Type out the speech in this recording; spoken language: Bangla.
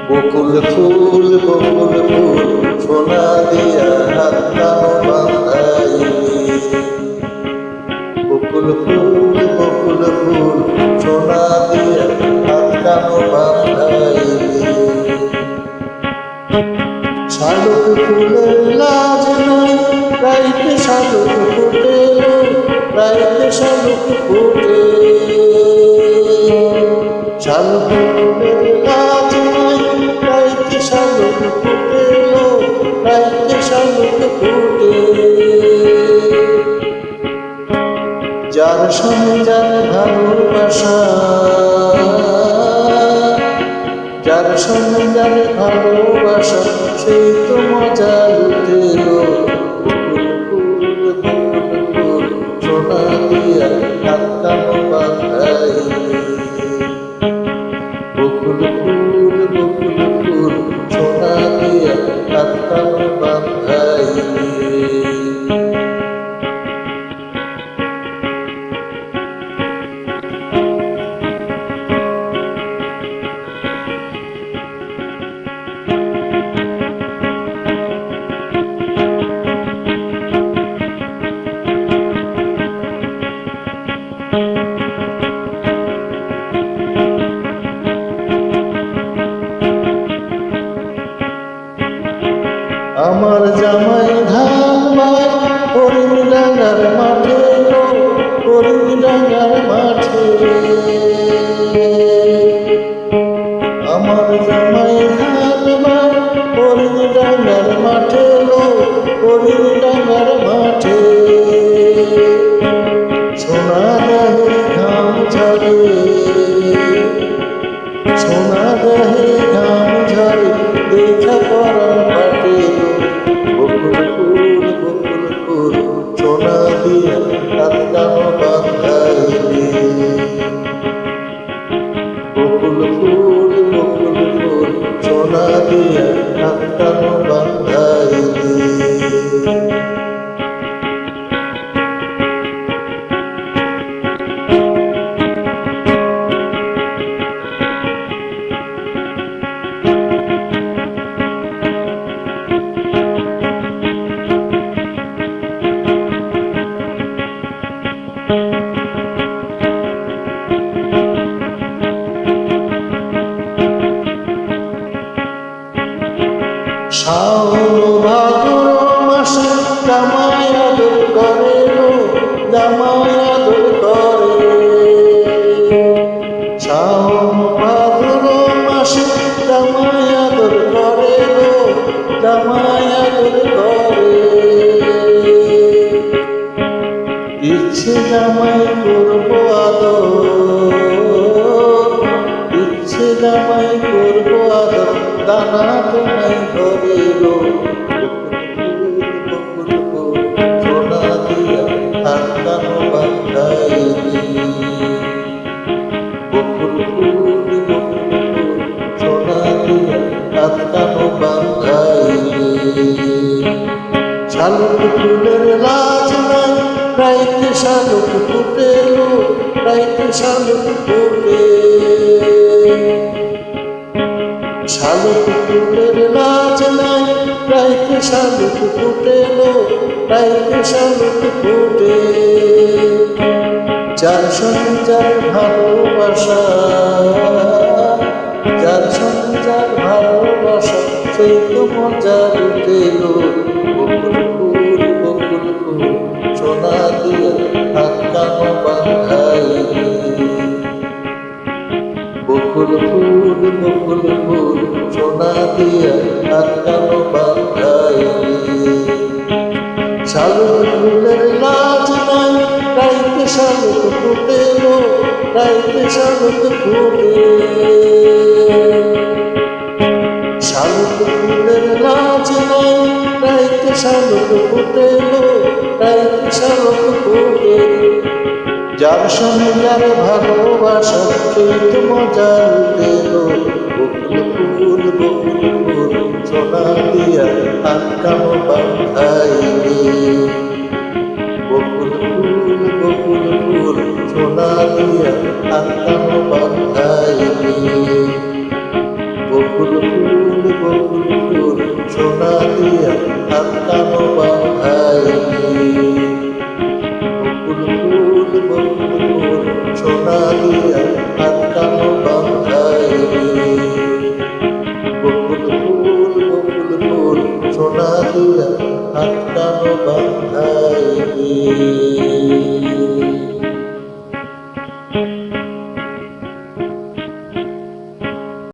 বকুল ফুল সোনা দিয়া হাত কানো বাঁধাইলি। বকুল ফুল সোনা দিয়া হাত কানো বাঁধাইলি। শালুক ফুলের লাজ নাই, রাইতে শালুক ফুটে, রাইতে শালুক ফুটে। শালুক ফুলের লাজ নাই, রাইতে শালুক ফুটে, রাইতে শালুক ফুটে। যার সঙ্গে যার ভালোবাসা, যার সঙ্গে যার ভালোবাসা, সেই তো মজা লুটেল। বকুল সোনা দিয়া হাত কানো বাঁধাইলি। বকুল ফুল সোনা দিয়া হাত কানো বাঁধাইলি। আমার জামাই ধান বাই হরিণ ডাঙ্গার মাঠে, হরিণ ডাঙ্গার মাঠে। আমার জামাই ধান বাই হরিণ ডাঙ্গার মাঠে, হরিণ ডাঙ্গার মাঠে। সোনা দেহে ঘাম ঝরে, সোনা দেহে ঘাম ঝরে, দেখা পরাণ পাটে। বকুল ফুল সোনা দিয়া হাত কানো বাঁধাইলি। বকুল ফুল সোনা দিয়া হাত কানো বাঁধাইলি। শাওন ভাদর মাসে জামাই আদর করে, জামাই আদর করে। শাওন ভাদর মাসে জামাই আদর করে, জামাই আদর করে। ইচ্ছে জামাই করবো আদর, ইচ্ছে জামাই করবো আদর, দানা তো নাই ঘরে। বকুল ফুল সোনা দিয়া হাত কানো বাঁধাইলি। বকুল ফুল সোনা দিয়া হাত কানো বাঁধাইলি। শালুক ফুলের লাজ নাই, রাইতে শালুক ফুটে, রাইতে শালুক ফুটে। শালুক ফুলের লাজ নাই, রাইতে শালুক ফুটে, রাইতে শালুক ফুটে। যার সঙ্গে যার ভালোবাসা, যার সঙ্গে যার ভালোবাসা, সেই তো মজা লুটেল। বকুল ফুল সোনা দিয়া হাত কানো বাঁধাইলি। বকুল ফুল সোনা দিয়া হাত কানো বাঁধাইলি। শালুক ফুলের লাজ নাই, রাইতে শালুক ফুটে, রাইতে শালুক ফুটে। শালুক ফুলের লাজ নাই, রাইতে শালুক ফুটে, রাইতে শালুক ফুটে। যার সঙ্গে যার ভালোবাসা, সেই তো মজা লুটেল। বকুল ফুল সোনা দিয়া হাত কানো বাঁধাইলি। ফুল সোনা দিয়া হাত কানো বাঁধাইলি বকুল ফুল সোনা দিয়া হাত কানো বাঁধাইলি